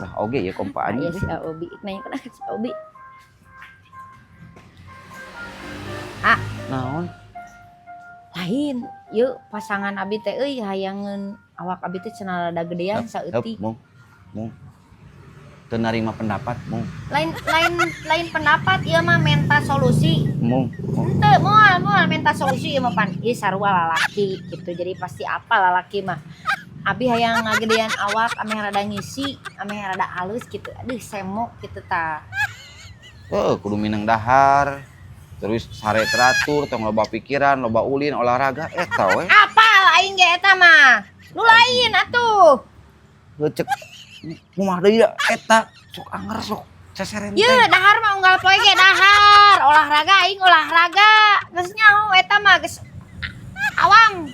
Lah oge ya kompaan Aya ieu. si Obi, nanya kana si Obi. Naon? Lain, yeuh pasangan abi teh euy hayangeun awak abi teh cenah rada gedean saeutik. Mung. Teu narima pendapat, Mung. Lain pendapat ieu mah menta solusi. Mung. Henteu moal menta solusi ieu mah pan. Ieu sarua lalaki gitu. Jadi pasti apa lalaki mah. Abi hayang ngagedean awak ame rada ngisi, ame rada halus gitu. Aduh semok gitu tah. Kudu minang dahar. Terus sare teratur, tong loba pikiran, loba ulin, olahraga, eta we. Apa lain ge eta mah? Nu lain atuh. Cek kumaha deui da eta sok anger sok seseren teh. Ye, dahar mah unggal poe ge dahar. Olahraga aing olahraga. Geus nyaho eta mah geus awam.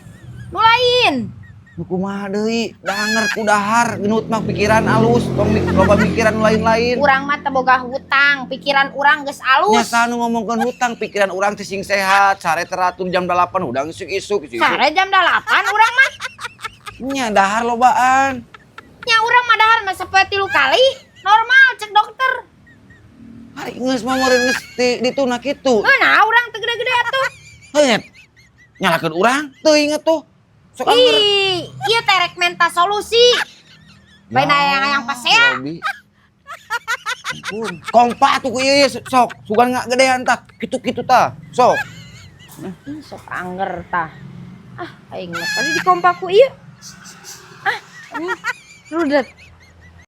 Nu lain. Nu kumaha deui, danger ku dahar, geunut mah pikiran alus, tong loba mikiran lain-lain. Urang mah teu boga hutang, pikiran urang geus alus. Nya nu ngomongkeun hutang, pikiran urang teh sing sehat, sare teratur jam 8 udang isuk-isuk. Sare jam 8 urang mah. Nya dahar lobaan. Nya urang mah dahar mah sapoe 3 kali. Normal cek dokter. Hari geus mah meureun geus dituna kitu. Nah, urang teu gede-gede atuh. Heuh. Nyalakeun urang teuing atuh. Sok anger. Ih, ieu teh rek menta solusi. Bae yang pasea. Ampun. Kompa tuh ku ieu sok, sugan gedean tah. Kitu-kitu tah. Sok. Sok anger tah. Ah, aing mah tadi dikompak ku ieu. Ah, rudet.